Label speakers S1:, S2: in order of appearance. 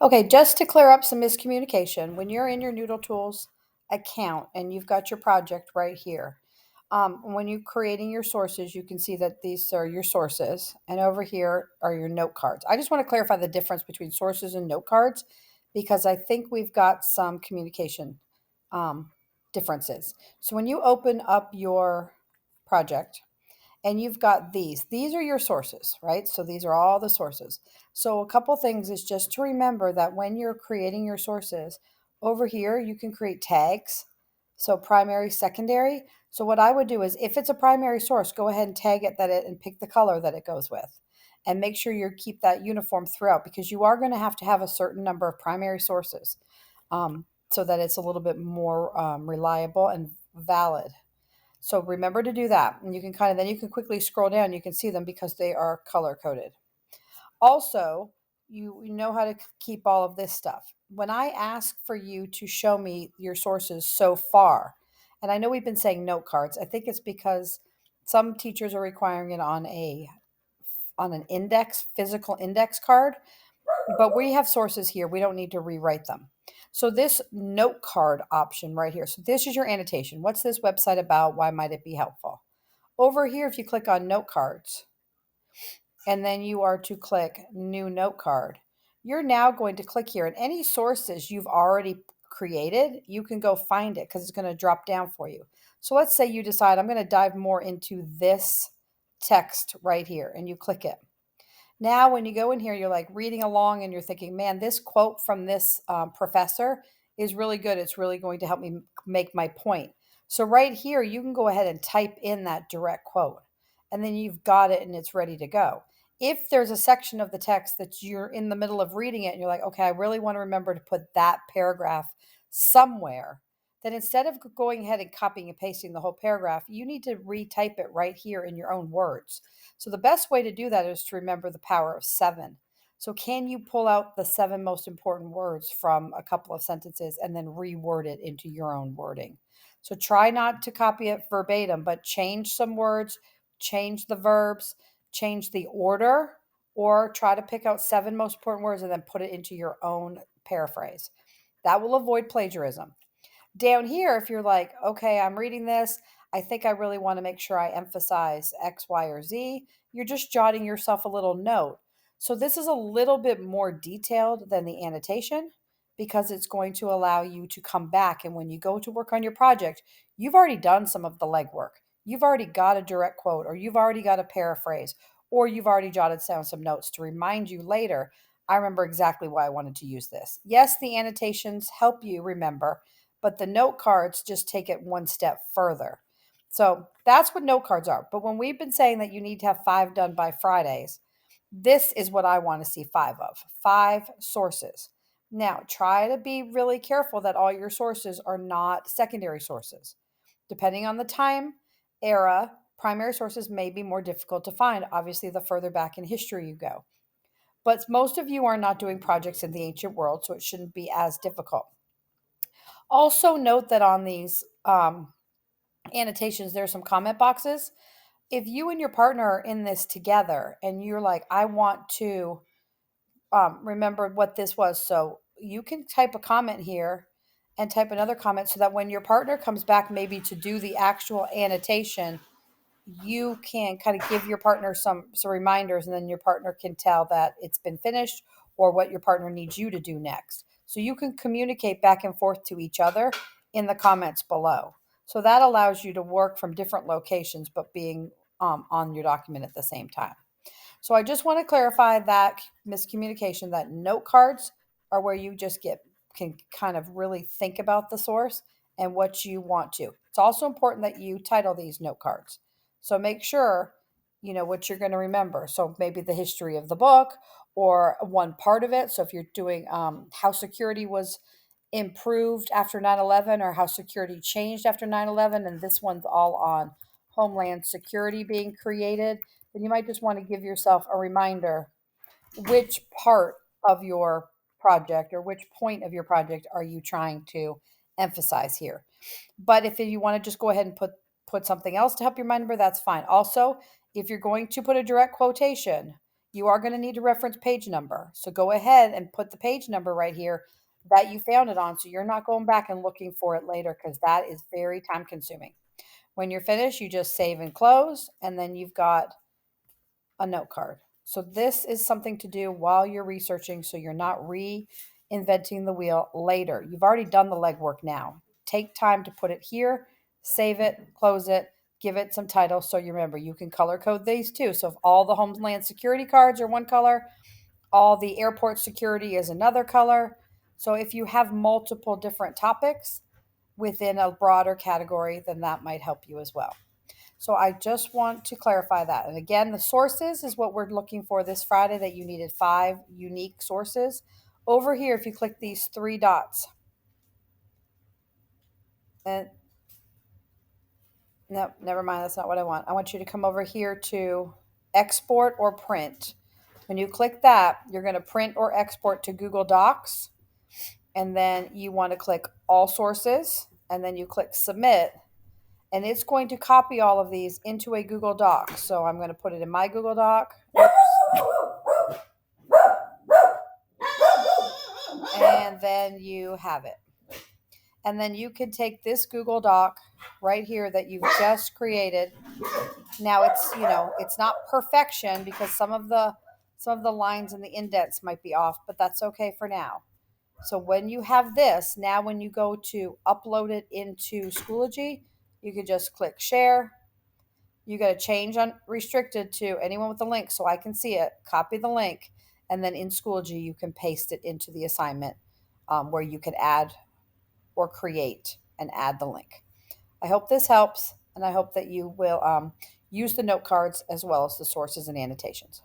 S1: Okay, just to clear up some miscommunication, when you're in your Noodle Tools account and you've got your project right here, when you're creating your sources, you can see that these are your sources, and over here are your note cards. I just want to clarify the difference between sources and note cards because I think we've got some communication um, differences. So when you open up your project, and you've got these are your sources, right? So these are all the sources. So a couple things is just to remember that when you're creating your sources over here, you can create tags. So primary, secondary. So what I would do is if it's a primary source, go ahead and tag it and pick the color that it goes with, and make sure you keep that uniform throughout because you are going to have a certain number of primary sources, so that it's a little bit more reliable and valid. So remember to do that. And you can then you can quickly scroll down. You can see them because they are color coded. Also, you know how to keep all of this stuff. When I ask for you to show me your sources so far, and I know we've been saying note cards, I think it's because some teachers are requiring it on an physical index card, but we have sources here. We don't need to rewrite them. So this note card option right here. So this is your annotation. What's this website about? Why might it be helpful? Over here, if you click on note cards, and then you are to click new note card, you're now going to click here, and any sources you've already created, you can go find it because it's going to drop down for you. So let's say you decide I'm going to dive more into this text right here, and you click it. Now, when you go in here, you're like reading along and you're thinking, man, this quote from this professor is really good. It's really going to help me make my point. So, right here, you can go ahead and type in that direct quote, and then you've got it and it's ready to go. If there's a section of the text that you're in the middle of reading it and you're like, okay, I really want to remember to put that paragraph somewhere, then instead of going ahead and copying and pasting the whole paragraph, you need to retype it right here in your own words. So the best way to do that is to remember the power of seven. So can you pull out the seven most important words from a couple of sentences and then reword it into your own wording? So try not to copy it verbatim, but change some words, change the verbs, change the order, or try to pick out seven most important words and then put it into your own paraphrase. That will avoid plagiarism. Down here, if you're like, okay, I'm reading this, I think I really want to make sure I emphasize X, Y, or Z, you're just jotting yourself a little note. So this is a little bit more detailed than the annotation because it's going to allow you to come back. And when you go to work on your project, you've already done some of the legwork. You've already got a direct quote, or you've already got a paraphrase, or you've already jotted down some notes to remind you later, I remember exactly why I wanted to use this. Yes, the annotations help you remember, but the note cards just take it one step further. So that's what note cards are. But when we've been saying that you need to have 5 done by Fridays, this is what I want to see 5 of 5 sources. Now, try to be really careful that all your sources are not secondary sources. Depending on the time era, primary sources may be more difficult to find, obviously, the further back in history you go. But most of you are not doing projects in the ancient world, so it shouldn't be as difficult. Also, note that on these annotations, there's some comment boxes. If you and your partner are in this together and you're like, I want to remember what this was, so you can type a comment here and type another comment so that when your partner comes back, maybe to do the actual annotation, you can kind of give your partner some reminders, and then your partner can tell that it's been finished or what your partner needs you to do next. So you can communicate back and forth to each other in the comments below. So that allows you to work from different locations, but being on your document at the same time. So I just want to clarify that miscommunication, that note cards are where you just can kind of really think about the source and what you want to. It's also important that you title these note cards. So make sure you know what you're going to remember. So maybe the history of the book or one part of it. So if you're doing how security was improved after 9/11 or how security changed after 9/11, and this one's all on homeland security being created, then you might just want to give yourself a reminder which part of your project or which point of your project are you trying to emphasize here. But if you want to just go ahead and put something else to help you remember, that's fine. Also, if you're going to put a direct quotation, you are going to need to reference page number. So go ahead and put the page number right here that you found it on, so you're not going back and looking for it later, because that is very time consuming. When you're finished, you just save and close, and then you've got a note card. So this is something to do while you're researching, so you're not reinventing the wheel later. You've already done the legwork now. Take time to put it here, save it, close it, give it some title. So you remember, you can color code these too. So if all the Homeland Security cards are one color, all the airport security is another color. So if you have multiple different topics within a broader category, then that might help you as well. So I just want to clarify that. And again, the sources is what we're looking for this Friday, that you needed 5 unique sources. Over here, if you click these 3 dots, and no, never mind, that's not what I want. I want you to come over here to export or print. When you click that, you're going to print or export to Google Docs. And then you want to click all sources, and then you click submit. And it's going to copy all of these into a Google Doc. So I'm going to put it in my Google Doc. And then you have it. And then you can take this Google Doc right here that you've just created. Now it's not perfection, because some of the lines and the indents might be off, but that's okay for now. So when you have this, now when you go to upload it into Schoology, you can just click share. You got to change unrestricted to anyone with the link so I can see it. Copy the link, and then in Schoology you can paste it into the assignment, where you can add or create and add the link. I hope this helps, and I hope that you will use the note cards as well as the sources and annotations.